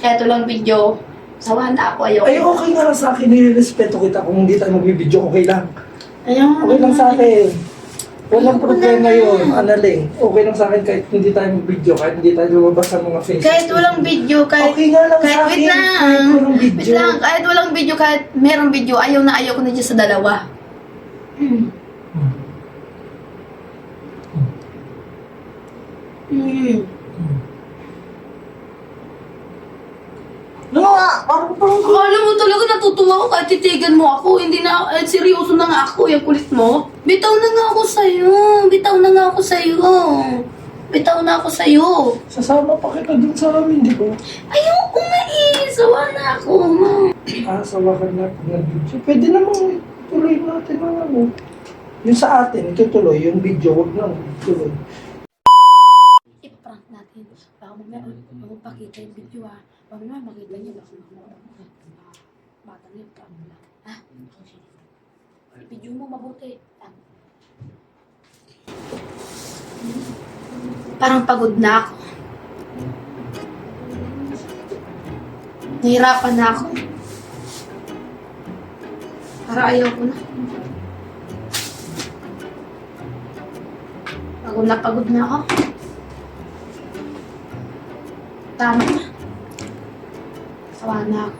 Eto lang video. Sawa na ako, ayoko. Ay, okay nga lang sa akin. Nirespeto kita kung hindi tayo magbibideo. Okay lang. Ayun. Okay lang sa akin. Walang problema yun, Analing. Okay lang sa akin kahit hindi tayo mag-video, kahit hindi tayo lumabas sa mga Facebook. Kahit walang video, kahit... Okay nga lang kahit sa akin. wait lang. Kahit walang video. Wait lang, kahit walang video, kahit merong video, ayaw na ayaw ko na dyan sa dalawa. Hmm. Ano nga? Parang Akala mo talaga natutuwa ko kahit titigan mo ako. Hindi na, seryoso na nga ako, yung kulit mo. Bitaw na nga ako sa'yo. Bitaw na nga ako sa'yo. Bitaw na ako sa'yo. sasama pa kita dun sa amin, di ba? Ayoko nga eh. Sawa na ako. Sawa ka na pag nag-video. Pwede namang tuloy natin ang ano. Yung sa atin, itutuloy. Yung video, huwag na tuloy. I-prank natin. Baka mamaya, magpakita yung video ha. Baka mamaya makita niyo. Batang yun, prank lang. Ha? I-video mo mabuti. Parang pagod na ako. Nahirapan na ako. Para ayaw ko na. Pagod na ako. Tama na. Sawa na ako.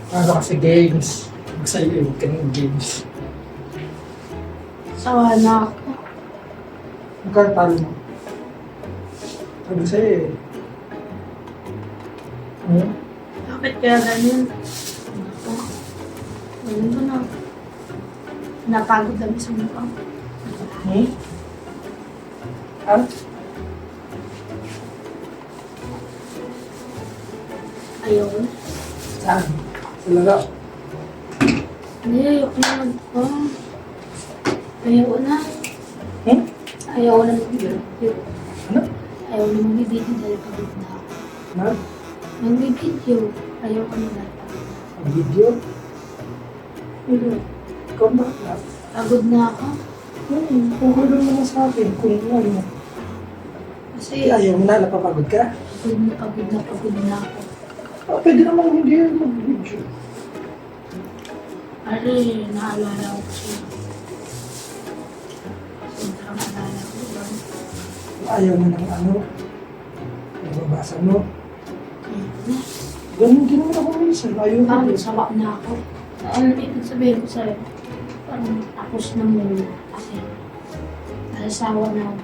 Ano kasi games. Sa'yo yung kanong games. Sawa na ako. Magkatalo mo. Sabi sa'yo eh. Bakit kaya ganyan? Ako. Ganyan ko na. Napagod kami sa mukha. Ha? Ayaw ko na. Saan? Talaga? Hindi, ayaw ko na mag-po. Ayaw ko na. Ayaw ko na mag-video. Ano? Ayaw na mag-video dahil pagod na ako. Mag-video. Ayaw ko na dahil pagod na ako. Ang video? Ikaw ba? Pagod na ako. Okay lang naman sa akin. Kung ano. Kasi Ayaw mo na, napapagod ka? pagod na ako. Pwede namang hindi mag-video. Ari, naalala ko siya. Sobrang naalala ko ba? Ayaw mo ng ano. Nababasa mo. Ayaw na. Ganun din naman ako minsan. Ayaw mo. Parang sawa na ako. Ano ibig sabihin ko sa'yo? Parang tapos na muna. Kasi nasasawa na ako.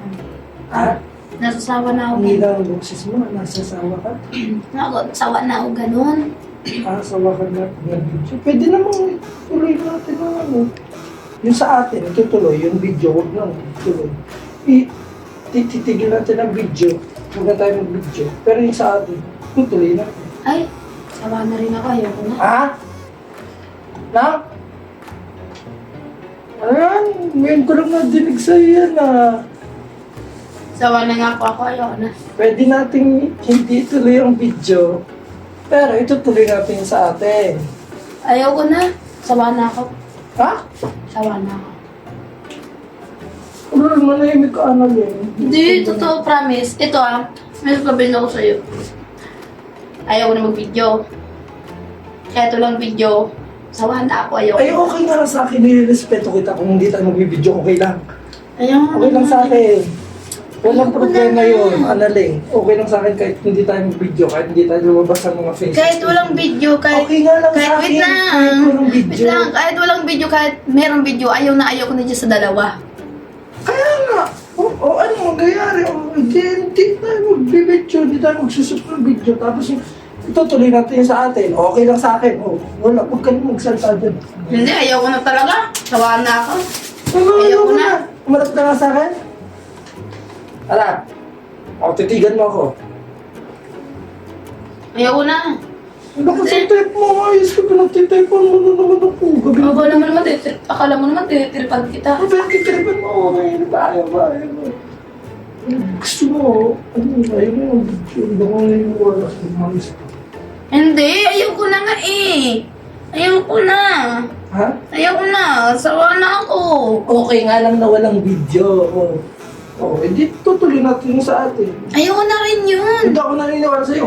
Ha? Nasasawa na ako. Ang ilaw ang buksis mo, nasasawa ka. Sawa na ako ganun. Sawa ka na pag nag-video. Pwede namang tuloy natin ang ano. Yung sa atin, itutuloy. Yung video, huwag na tuloy. Titigil natin ang video. Huwag na tayo mag-video. Pero yung sa atin, tutuloy natin. Ay, sawa na rin ako. Ayoko na. Ha? Na? Ano yan? Ngayon ko lang nadinig sa'yo yan Sawa na nga po ako. Ayoko na. Pwede nating hindi tuloy ang video. Pero itutuloy natin yung sa atin. Ayoko na. Sawa na ako. Ha? Sawa na ako. Ano naman nahimik ka ano yun? Hindi, totoo, promise. Ito may sabihin ako sa'yo. Ayaw ko na mag-video. Eto lang video. Sawa na ako, ayaw. Ay, okay nga lang sa akin. Nirespeto kita kung hindi tayo magbibideo. Okay lang. Ayaw. Okay lang sa akin. Walang Ayoko problema na. yun, Analing. Okay lang sa akin kahit hindi tayo mag-video, kahit hindi tayo lumabas sa mga Facebook. Kahit walang video, kahit... Okay nga lang kahit sa akin. wait lang. Kahit walang video. Wait lang, kahit walang video, kahit merong video, ayaw na ayaw ko na dyan sa dalawa. Kaya nga. Ano mangyayari? Hindi tayo magbibideo, hindi tayo magsusup ng video. Tapos itutuloy natin yung sa atin. Okay lang sa akin. Wala, huwag ka magsalta dyan. Hindi, ayaw ko na talaga. Sawa na ako. Ayaw Ayaw ko ko na. na. Umalap ka nga sa akin. Ala, titigan mo ako. Ayaw ko na. Bakit sa type mo? Ayos ka pinagtitypean mo na naman ako. Gabi Akala mo naman, titiripan kita. Pero titiripan mo ako ngayon. Ayaw ba? Gusto mo, ayaw mo yung video. Hindi ko ngayon wala sa mga isa. Hindi, ayaw ko na nga eh. Ayaw ko na. Ha? Ayaw ko na. Sawa na ako. Okay nga lang na walang video. Edi tutuloy natin yung sa atin. Ayaw ko na rin yun. Hindi ako naniniwala sa'yo.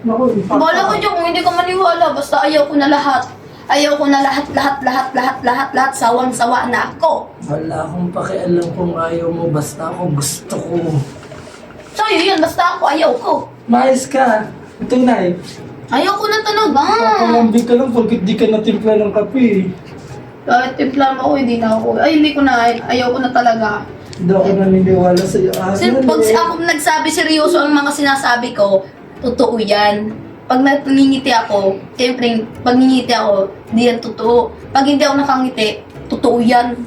Naku, Bala ko dyan kung hindi ka maniwala. Basta ayaw ko na lahat. Ayaw ko na lahat. Sawang-sawa na ako. Wala akong pakialam kung ayaw mo, basta ako gusto ko. Sa'yo yun, basta ako ayaw ko. Maayos ka. Tunay. Ayaw ko na talaga. Kakamambing ka lang pagkat di ka natimpla ng kape. Kahit timpla mo ako, hindi na ako. Ay, hindi ko na. Ayaw ko na talaga. Hindi ako naniniwala sa'yo. Kasi pag ako nagsabi seryoso ang mga sinasabi ko, totoo yan. Pag nangingiti ako, siyempre, pag nangingiti ako, hindi yan totoo. Pag hindi ako nakangiti, totoo yan.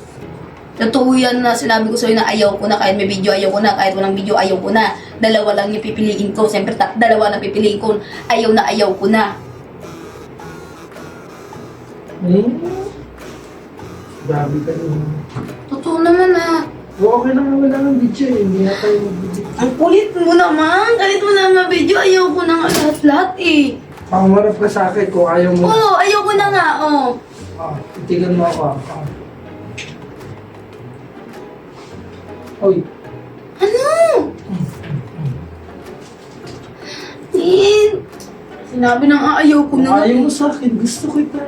Totoo yan na sinabi ko sa'yo na ayaw ko na, kahit may video ayaw ko na, kahit walang video ayaw ko na. Dalawa lang yung pipiliin ko. Siyempre, dalawa na pipiliin ko. Ayaw ko na. Grabe ka naman. Totoo naman ah. Okay lang wala ng video eh. Hindi na tayo mag-video. Ang kulit mo naman. Galit mo naman video. Ayaw ko na nga lahat-lahat eh. Pangarap ka sa akin kung ayaw mo. Oo, ayaw ko na nga. Oo. Titigan mo ako. Oy. Ano? Sinabi nang ayaw ko Kung na. ayaw mo sa akin, gusto kita.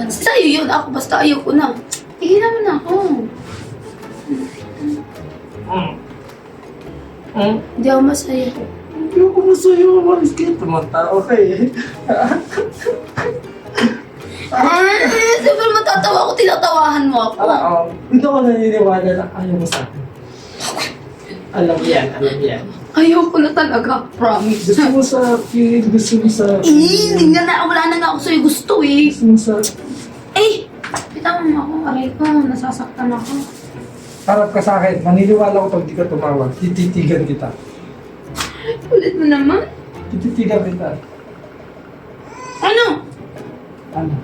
Sa'yo yun. Ako basta ayaw ko na. Tigil naman ako. Hindi ako masaya. Hindi ako masaya. Malis ka. Tumatao ka eh. Siyempre matatawa ako. Tinatawahan mo ako. Hindi ako naniniwala na ayaw mo sa akin. Alam yan. Ayaw ko na talaga. Promise. Gusto mo sa akin. Gusto mo sa akin. Hindi nga na. Wala na nga ako sa'yo gusto eh. Gusto mo sa akin. Bitawan mo ako. Aray ko. Nasasaktan ako. Harap ka sa akin. Maniniwala ko pag di ka tumawag. Tititigan kita. Ulit mo naman. Tititigan kita. Ano? Ano?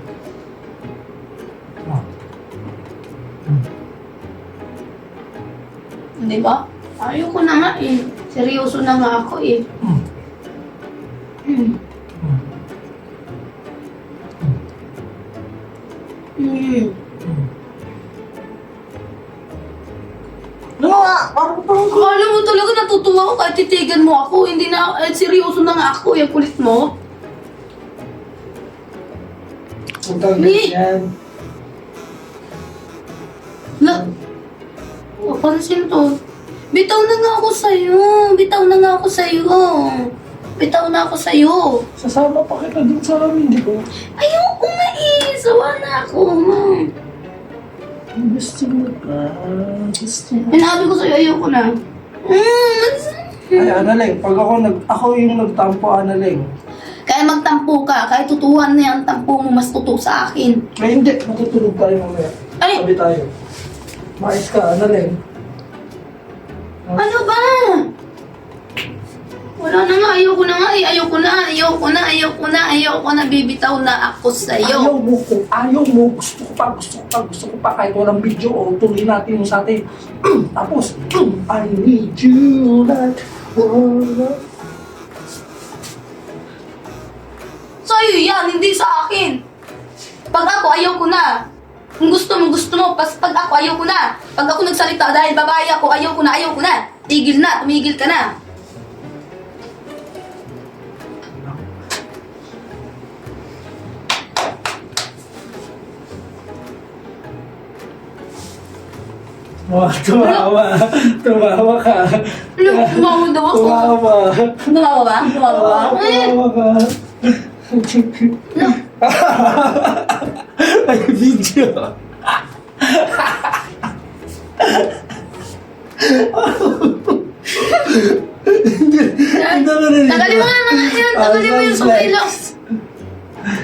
Di ba? Ayaw ko na nga eh. Seryoso na nga ako eh. Ano nga? Parang Akala mo talaga natutuwa ko kahit titigan mo ako. Hindi na, seryoso na nga ako. Yung kulit mo. Huwag ganyan. Pansin to. Bitaw na nga ako sa'yo. Bitaw na ako sa'yo. Sasama pa kita dun sa amin, di ba? Ayoko nga eh. Sawa na ako. Gusto mo ka. Gusto mo. Sinabi ko sa'yo, ayoko na. Ay, Analeng, pag ako yung nagtampo, Analeng. Kaya magtampo ka. Kahit tutuhan na yung tampo mo, mas tutu sa akin. Ay, hindi. Matutulog tayo mamaya. Ay! Sabi tayo. Mais ka, Analeng. Ano ba? Wala na nga. Ayoko na nga eh. Ayoko na. Bibitaw na ako sa'yo. Ayaw mo. Gusto ko pa. Kahit walang video, o tuloy natin yung sa atin. Tapos, I need you like water. Sa'yo yan, hindi sa akin. Pag ako, ayoko na. Kung gusto mo. Pag ako, ayoko na. Pag ako nagsalita dahil babae ako, ayoko na. Tigil na, tumigil ka na. Oh, tumawa ka. Tumawa daw ako. Tumawa ba? Tumawa ka. Ay, video. Tagalin mo na yan. Tagalin mo yung sombrero.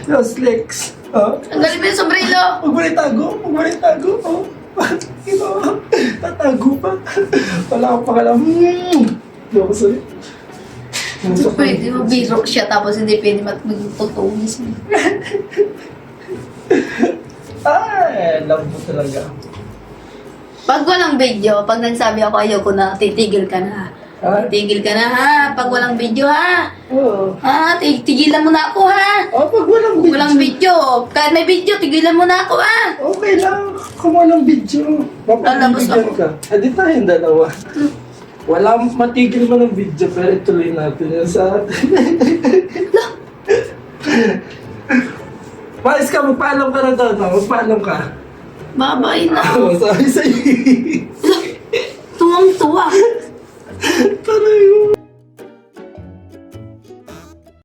Los Lex. Tagalin mo yung sombrero. Huwag mo rin tago. Tatago pa. Wala akong pakalam. Hindi ako sa'yo. Pwede mabiro siya tapos hindi pwede magtutunis. Ay, love mo talaga. Pag walang video, pag nagsabi ako ayoko na, titigil ka na. Titigil ka na ha. Pag walang video ha. Oo. Ha, tigilan mo na ako ha. Pag walang video. Walang video. Kahit may video, tigilan mo na ako ha. Okay lang. Kung walang video. Lalabas Mapagbibigyan ka. Di tayong dalawa. Wala matigil mo ng video pero ituloy natin yan sa atin. Maayos ka, magpaalam ka na doon. Magpaalam ka. Babay na. Sabi sa'yo. Tuwang-tuwa. Taray mo.